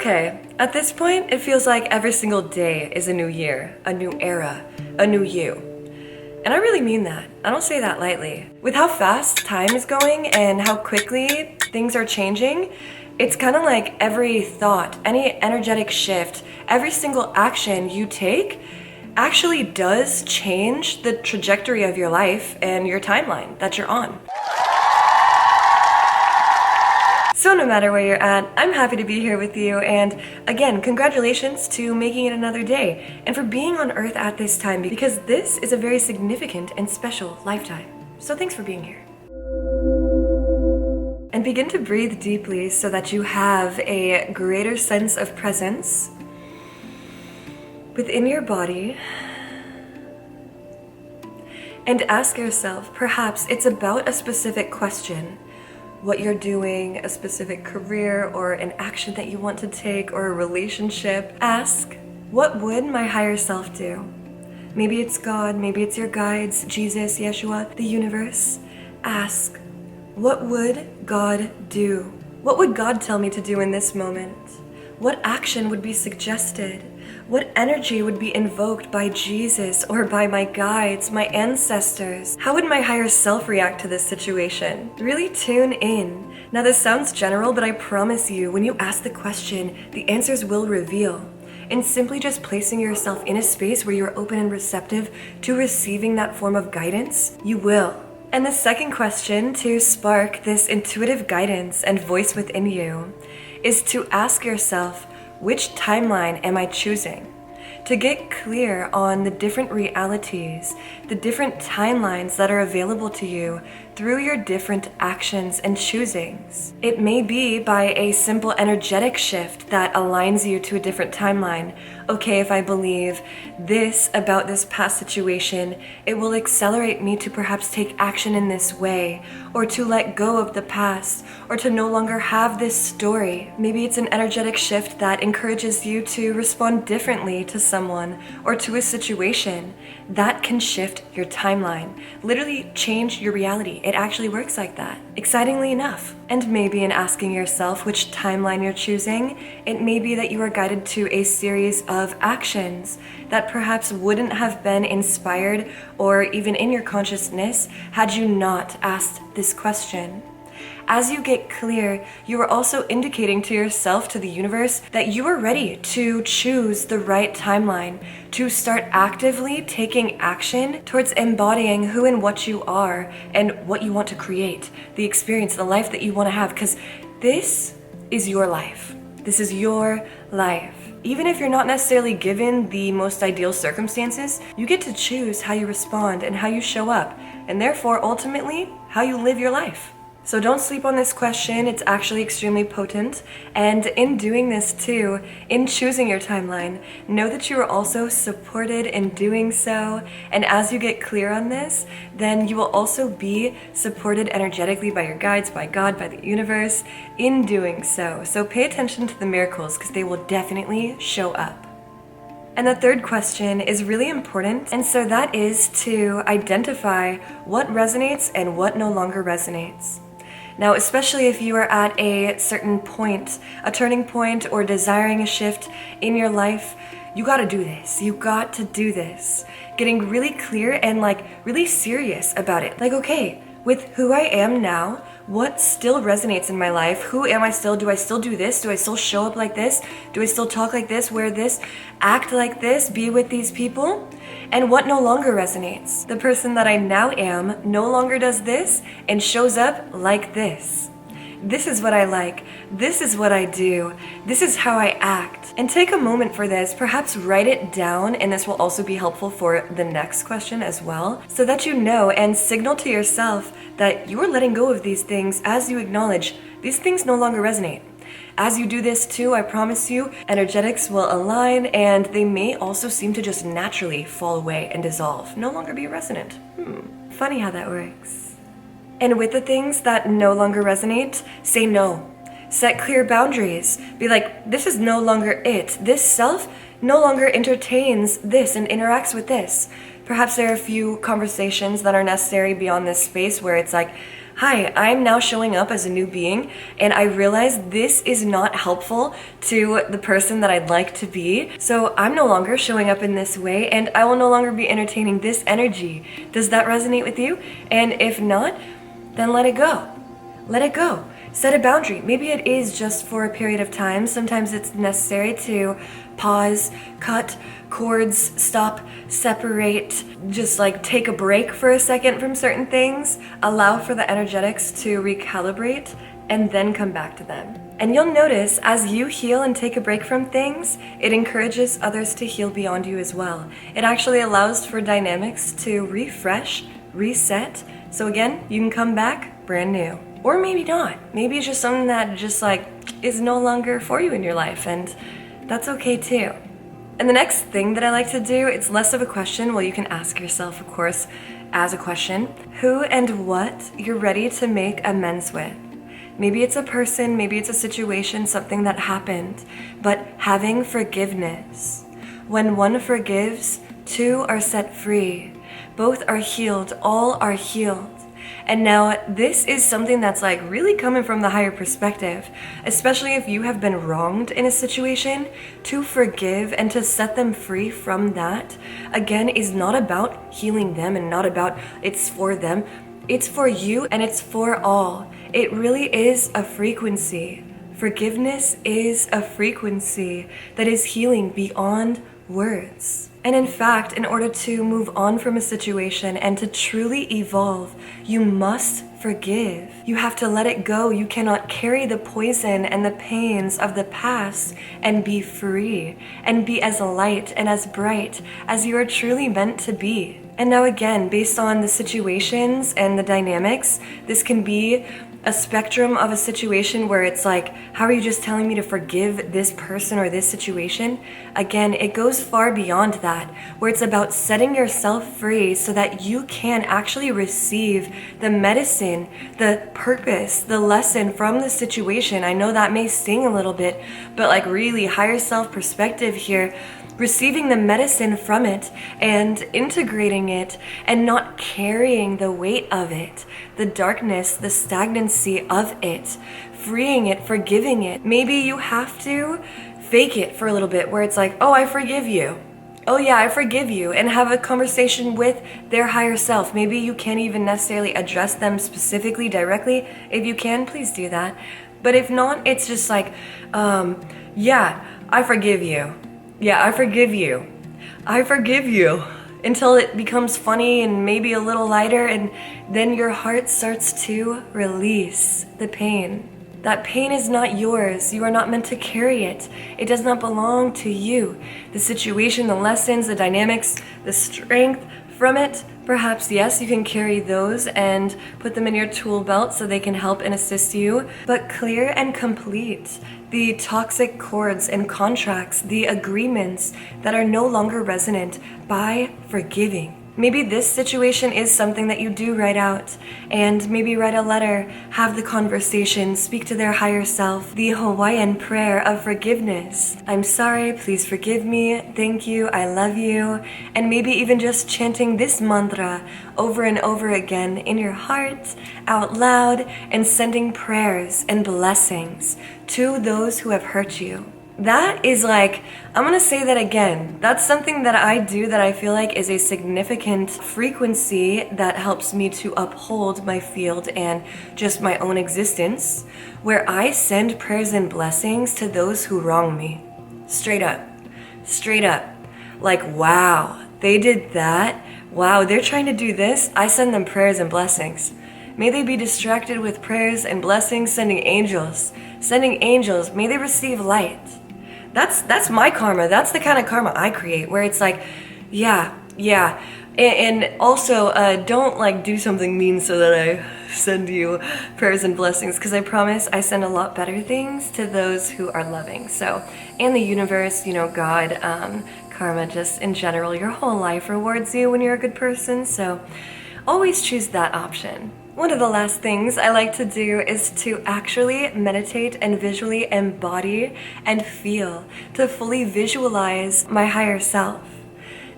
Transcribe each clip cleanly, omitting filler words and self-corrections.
okay, at this point, it feels like every single day is a new year, a new era, a new you. And I really mean that. I don't say that lightly. With how fast time is going and how quickly things are changing, it's kind of like every thought, any energetic shift, every single action you take actually does change the trajectory of your life and your timeline that you're on. So no matter where you're at, I'm happy to be here with you, and again, congratulations to making it another day and for being on Earth at this time, because this is a very significant and special lifetime. So thanks for being here. And begin to breathe deeply so that you have a greater sense of presence within your body. And ask yourself, perhaps it's about a specific question. What you're doing, a specific career or an action that you want to take or a relationship. Ask, what would my higher self do? Maybe it's God, maybe it's your guides, Jesus, Yeshua, the universe. Ask, what would God do? What would God tell me to do in this moment? What action would be suggested? What energy would be invoked by Jesus or by my guides, my ancestors? How would my higher self react to this situation? Really tune in. Now this sounds general, but I promise you, when you ask the question, the answers will reveal. And simply just placing yourself in a space where you're open and receptive to receiving that form of guidance, you will. And the second question to spark this intuitive guidance and voice within you is to ask yourself, which timeline am I choosing? To get clear on the different realities, the different timelines that are available to you through your different actions and choosings. It may be by a simple energetic shift that aligns you to a different timeline. Okay, if I believe this about this past situation, it will accelerate me to perhaps take action in this way, or to let go of the past, or to no longer have this story. Maybe it's an energetic shift that encourages you to respond differently to someone or to a situation. That can shift your timeline, literally change your reality. It actually works like that, excitingly enough. And maybe in asking yourself which timeline you're choosing, it may be that you are guided to a series of actions that perhaps wouldn't have been inspired or even in your consciousness had you not asked this question. As you get clear, you are also indicating to yourself, to the universe, that you are ready to choose the right timeline, to start actively taking action towards embodying who and what you are and what you want to create, the experience, the life that you want to have, because this is your life. This is your life. Even if you're not necessarily given the most ideal circumstances, you get to choose how you respond and how you show up, and therefore, ultimately, how you live your life. So don't sleep on this question, it's actually extremely potent. And in doing this too, in choosing your timeline, know that you are also supported in doing so. And as you get clear on this, then you will also be supported energetically by your guides, by God, by the universe in doing so. So pay attention to the miracles, because they will definitely show up. And the third question is really important, and so that is to identify what resonates and what no longer resonates. Now, especially if you are at a certain point, a turning point, or desiring a shift in your life, you gotta do this. You got to do this. Getting really clear and really serious about it. Like, okay, with who I am now, what still resonates in my life? Who am I still? Do I still do this? Do I still show up like this? Do I still talk like this, wear this, act like this, be with these people? And what no longer resonates? The person that I now am no longer does this and shows up like this. This is what I like. This is what I do. This is how I act. And take a moment for this. Perhaps write it down, and this will also be helpful for the next question as well, so that you know and signal to yourself that you are letting go of these things as you acknowledge these things no longer resonate. As you do this too, I promise you, energetics will align, and they may also seem to just naturally fall away and dissolve, no longer be resonant. Funny how that works. And with the things that no longer resonate, say no. Set clear boundaries. Be like, this is no longer it. This self no longer entertains this and interacts with this. Perhaps there are a few conversations that are necessary beyond this space where it's like, hi, I'm now showing up as a new being, and I realize this is not helpful to the person that I'd like to be. So I'm no longer showing up in this way, and I will no longer be entertaining this energy. Does that resonate with you? And if not, then let it go. Let it go. Set a boundary. Maybe it is just for a period of time. Sometimes it's necessary to pause, cut cords, stop, separate, just like take a break for a second from certain things, allow for the energetics to recalibrate, and then come back to them. And you'll notice as you heal and take a break from things, it encourages others to heal beyond you as well. It actually allows for dynamics to refresh, reset. So again, you can come back brand new. Or maybe not. Maybe it's just something that just like is no longer for you in your life, and that's okay too. And the next thing that I like to do, it's less of a question. Well, you can ask yourself, of course, as a question, who and what you're ready to make amends with. Maybe it's a person, maybe it's a situation, something that happened, but having forgiveness. When one forgives, two are set free. Both are healed, all are healed. And now this is something that's like really coming from the higher perspective, especially if you have been wronged in a situation. To forgive and to set them free from that, again, is not about healing them and not about it's for them. It's for you and it's for all. It really is a frequency. Forgiveness is a frequency that is healing beyond words. And in fact, in order to move on from a situation and to truly evolve, you must forgive. You have to let it go. You cannot carry the poison and the pains of the past and be free and be as light and as bright as you are truly meant to be. And now again, based on the situations and the dynamics, this can be a spectrum of a situation where it's like, how are you just telling me to forgive this person or this situation? Again, it goes far beyond that, where it's about setting yourself free so that you can actually receive the medicine, the purpose, the lesson from the situation. I know that may sting a little bit, but like really higher self perspective here, receiving the medicine from it and integrating it and not carrying the weight of it, the darkness, the stagnancy of it, freeing it, forgiving it. Maybe you have to fake it for a little bit where it's like, oh, I forgive you. Oh yeah, I forgive you, and have a conversation with their higher self. Maybe you can't even necessarily address them specifically, directly. If you can, please do that. But if not, it's just like, yeah, I forgive you. Yeah, I forgive you. I forgive you. Until it becomes funny and maybe a little lighter, and then your heart starts to release the pain. That pain is not yours. You are not meant to carry it. It does not belong to you. The situation, the lessons, the dynamics, the strength from it, perhaps, yes, you can carry those and put them in your tool belt so they can help and assist you, but clear and complete the toxic cords and contracts, the agreements that are no longer resonant by forgiving. Maybe this situation is something that you do write out, and maybe write a letter, have the conversation, speak to their higher self, the Hawaiian prayer of forgiveness. I'm sorry, please forgive me, thank you, I love you, and maybe even just chanting this mantra over and over again in your heart, out loud, and sending prayers and blessings to those who have hurt you. That is like, I'm gonna say that again. That's something that I do that I feel like is a significant frequency that helps me to uphold my field and just my own existence, where I send prayers and blessings to those who wrong me. Straight up. Straight up. Like, wow, they did that. Wow, they're trying to do this. I send them prayers and blessings. May they be distracted with prayers and blessings, sending angels. Sending angels, may they receive light. That's my karma. That's the kind of karma I create, where it's like, yeah. And also, don't like do something mean so that I send you prayers and blessings, because I promise I send a lot better things to those who are loving. So, and the universe, God, karma, just in general, your whole life rewards you when you're a good person. So always choose that option. One of the last things I like to do is to actually meditate and visually embody and feel, to fully visualize my higher self.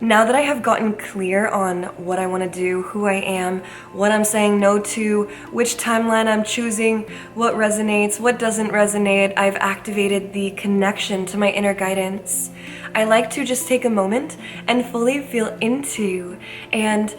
Now that I have gotten clear on what I want to do, who I am, what I'm saying no to, which timeline I'm choosing, what resonates, what doesn't resonate, I've activated the connection to my inner guidance. I like to just take a moment and fully feel into and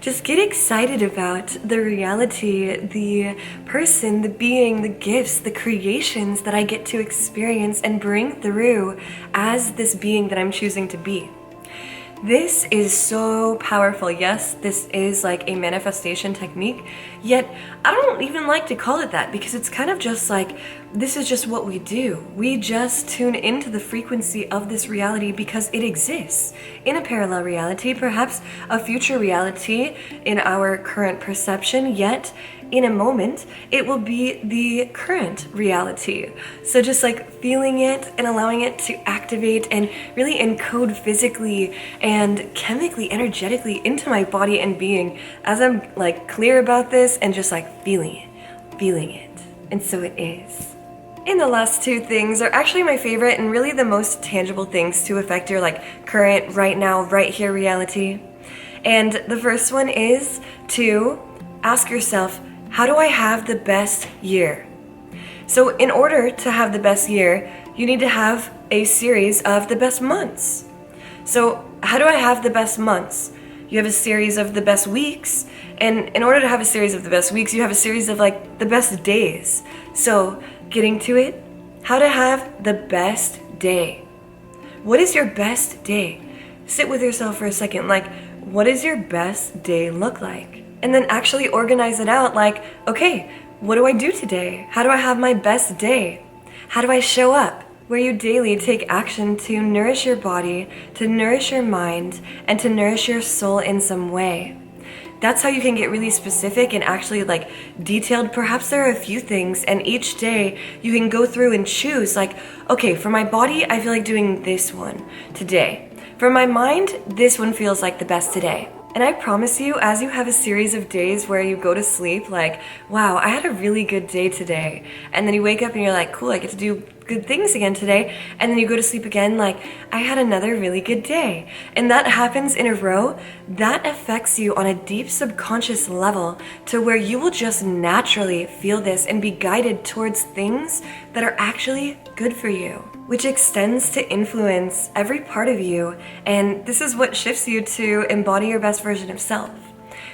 just get excited about the reality, the person, the being, the gifts, the creations that I get to experience and bring through as this being that I'm choosing to be. This is so powerful. Yes, this is like a manifestation technique, yet I don't even like to call it that because it's kind of just like, this is just what we do. We just tune into the frequency of this reality because it exists in a parallel reality, perhaps a future reality in our current perception, yet in a moment, it will be the current reality. So just like feeling it and allowing it to activate and really encode physically and chemically, energetically into my body and being as I'm like clear about this and just like feeling it. And so it is. And the last two things are actually my favorite and really the most tangible things to affect your like current, right now, right here reality. And the first one is to ask yourself, how do I have the best year? So in order to have the best year, you need to have a series of the best months. So how do I have the best months? You have a series of the best weeks, and in order to have a series of the best weeks, you have a series of like the best days. So getting to it, how to have the best day. What is your best day? Sit with yourself for a second, like what does your best day look like? And then actually organize it out like, okay, what do I do today? How do I have my best day? How do I show up? Where you daily take action to nourish your body, to nourish your mind, and to nourish your soul in some way. That's how you can get really specific and actually like detailed. Perhaps there are a few things, and each day you can go through and choose like, okay, for my body, I feel like doing this one today. For my mind, this one feels like the best today. And I promise you, as you have a series of days where you go to sleep like, wow, I had a really good day today. And then you wake up and you're like, cool, I get to do good things again today. And then you go to sleep again like, I had another really good day. And that happens in a row. That affects you on a deep subconscious level to where you will just naturally feel this and be guided towards things that are actually good for you, which extends to influence every part of you. And this is what shifts you to embody your best version of self.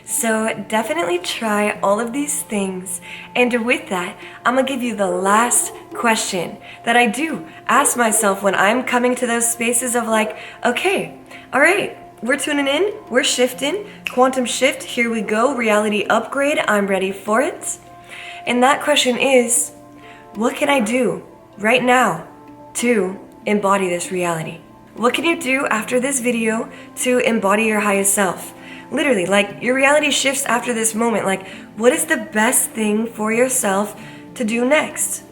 So definitely try all of these things. And with that, I'm gonna give you the last question that I do ask myself when I'm coming to those spaces of like, okay, all right, we're tuning in, we're shifting, quantum shift, here we go, reality upgrade, I'm ready for it. And that question is, what can I do right now to embody this reality? What can you do after this video to embody your highest self? Literally, like your reality shifts after this moment. Like, what is the best thing for yourself to do next?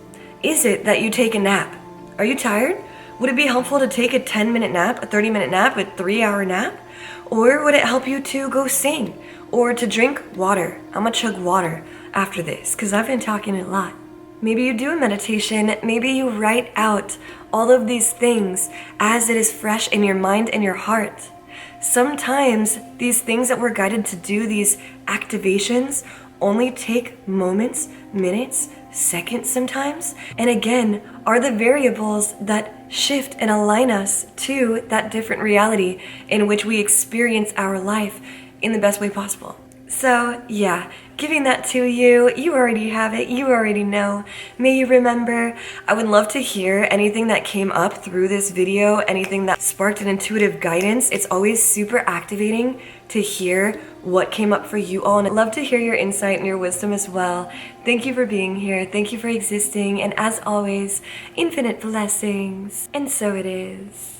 Is it that you take a nap? Are you tired? Would it be helpful to take a 10-minute nap, a 30-minute nap, a 3-hour nap? Or would it help you to go sing or to drink water? I'm gonna chug water after this because I've been talking a lot. Maybe you do a meditation, maybe you write out all of these things as it is fresh in your mind and your heart. Sometimes these things that we're guided to do, these activations, only take moments, minutes, seconds sometimes, and again, are the variables that shift and align us to that different reality in which we experience our life in the best way possible. So yeah, giving that to you, you already have it, you already know. May you remember, I would love to hear anything that came up through this video, anything that sparked an intuitive guidance. It's always super activating to hear what came up for you all, and I'd love to hear your insight and your wisdom as well. Thank you for being here, thank you for existing, and as always, infinite blessings. And so it is.